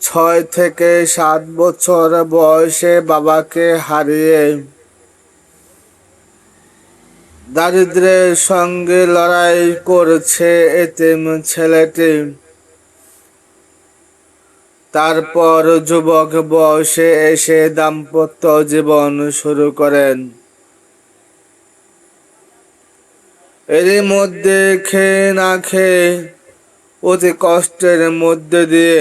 6 থেকে 7 বছর বয়সে বাবাকে হারিয়ে দারিদ্র্যের সঙ্গে লড়াই করছে এতিম ছেলেটি। তারপর যুবক বয়সে এসে দাম্পত্য জীবন শুরু করেন। এরই মধ্যে খেয়ে না খেয়ে অতি কষ্টের মধ্যে দিয়ে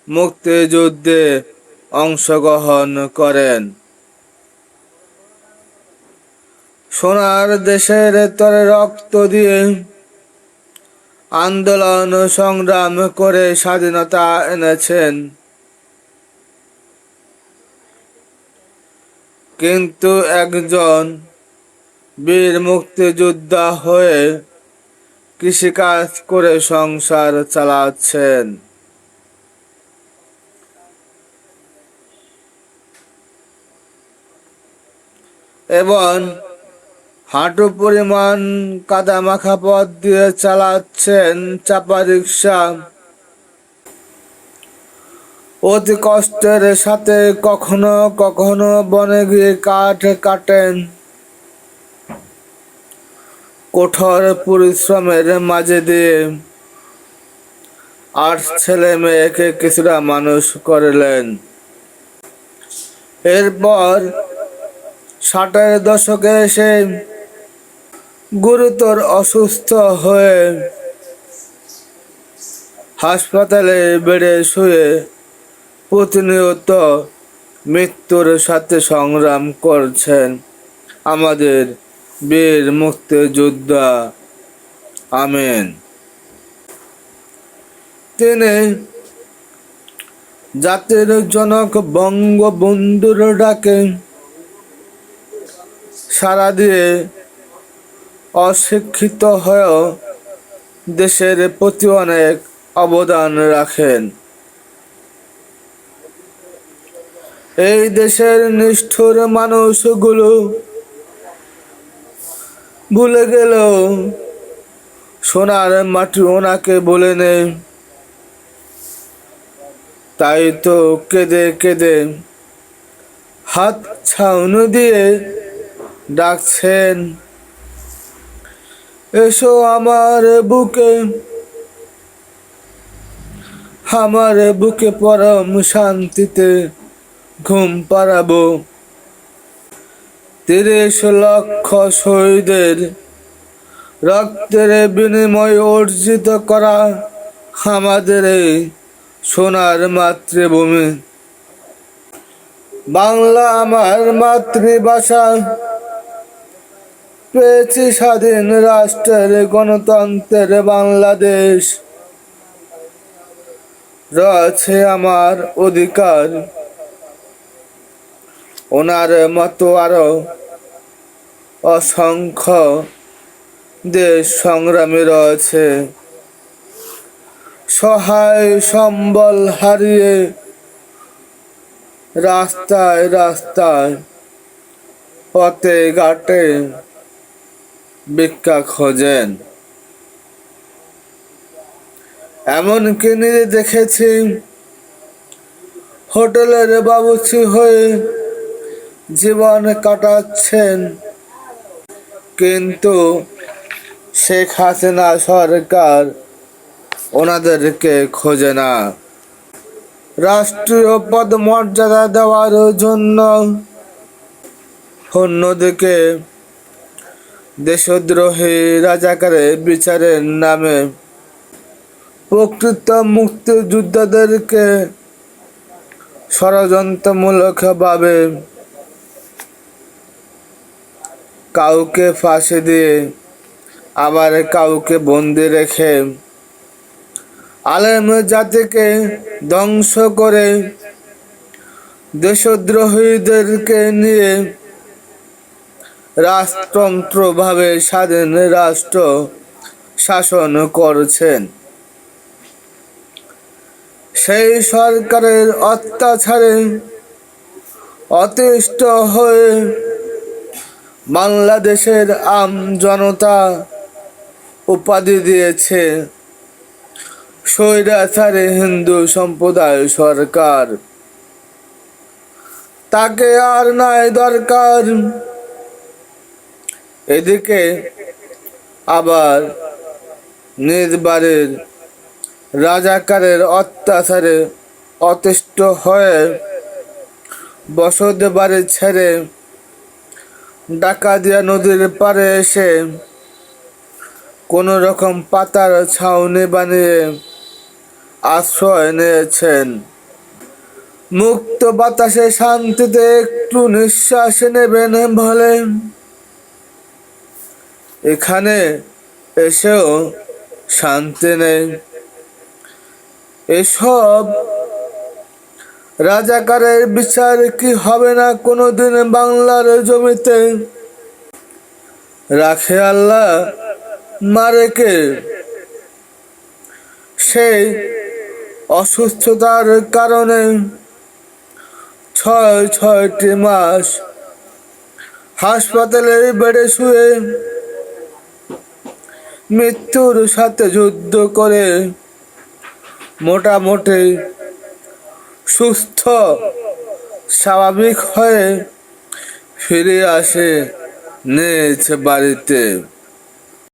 মুক্তিযুদ্ধে অংশগ্রহণ করেন। সোনার দেশের তরে রক্ত দিয়ে আন্দোলন সংগ্রাম করে স্বাধীনতা এনেছেন। কিন্তু একজন বীর মুক্তিযোদ্ধা হয়ে কৃষিকাজ করে সংসার চালাচ্ছেন। এবং হাঁটু পরিমাণ কাদামাখা পথ দিয়ে চালাচ্ছেন চাপা রিক্সা। অতি কষ্টের সাথে কখনো কখনো বনে গিয়ে কাঠ কাটেন। কঠোর পরিশ্রমের মাঝে দিয়ে 8 ছেলে মেয়েকে কিছুটা মানুষ করলেন। এরপর 60-এর দশকে এসে গুরুতর অসুস্থ হয়ে হাসপাতালে বেডে শুয়ে প্রতিনিয়ত মৃত্যুর সাথে সংগ্রাম করছেন আমাদের বীর মুক্তিযোদ্ধা। আমিন। তিনি জাতির জনক বঙ্গবন্ধুর ডাকে সাড়া দিয়ে অশিক্ষিত হয়েও দেশের প্রতি অনেক অবদান রাখেন। এই দেশের নিষ্ঠুর মানুষগুলো ভুলে গেলেও সোনার মাটি ওনাকে বলে নেই। তাই তো কেঁদে কেঁদে হাত ছাউনি দিয়ে ডাকছেন, এসো আমার বুকে, আমার বুকে পরম শান্তিতে ঘুম পাড়াবো। 30 লক্ষ শহীদের রক্তের বিনিময় অর্জিত করা আমাদের এই সোনার মাতৃভূমি। বাংলা আমার মাতৃভাষা। পেয়েছি স্বাধীন রাষ্ট্রের গণতন্ত্রের বাংলাদেশ। রয়েছে আমার অধিকার। ওনার মতো আরো অসংখ্য দেশ সংগ্রামী রয়েছে। সহায় সম্বল হারিয়ে রাস্তায় রাস্তায় পথে ঘাটে ভিক্ষা খোঁজেন। এমনকি নিজে দেখেছি হোটেলের বাবুর্চি হয়ে জীবন কাটাচ্ছেন। কিন্তু শেখ হাসিনা সরকার ওনাদেরকে খোঁজে না। রাষ্ট্রীয় পদমর্যাদা দেওয়ার জন্য অন্যদিকে দেশদ্রোহী রাজাকারের বিচারের নামে প্রকৃত মুক্তিযোদ্ধাদেরকে ষড়যন্ত্রমূলকভাবে কাউকে ফাঁসি দিয়ে আবার কাউকে বন্দি রেখে আলেম জাতিকে ধ্বংস করে দেশদ্রোহীদেরকে নিয়ে রাজতন্ত্রভাবে স্বাধীন রাষ্ট্র শাসন করছেন। সেই সরকারের অত্যাচারে অতিষ্ঠ হয়ে বাংলাদেশের আম জনতা উপাধি দিয়েছে স্বৈরাচারী হিন্দু সম্প্রদায় সরকার, তাকে আর নাই দরকার। এদিকে আবার নিজ বাড়ির রাজাকারের অত্যাচারে অতিষ্ঠ হয়ে বসত বাড়ি ছেড়ে ডাকাতিয়া নদীর পাড়ে এসে কোন রকম পাতার ছাউনি বানিয়ে আশ্রয় নিয়েছেন। মুক্ত বাতাসে শান্তিতে একটু নিঃশ্বাস নেবেন বলে এখানে এসেও শান্তি নেই। এসব রাজাকারের বিচার কি হবে না কোনোদিন বাংলার জমিতে? রাখে আল্লাহ, মারে কে? সেই অসুস্থতার কারণে ৬টি মাস হাসপাতালের বেডে শুয়ে মৃত্যুর সাথে যুদ্ধ করে মোটামুটি সুস্থ স্বাভাবিক হয়ে ফিরে আসে নিজ বাড়িতে।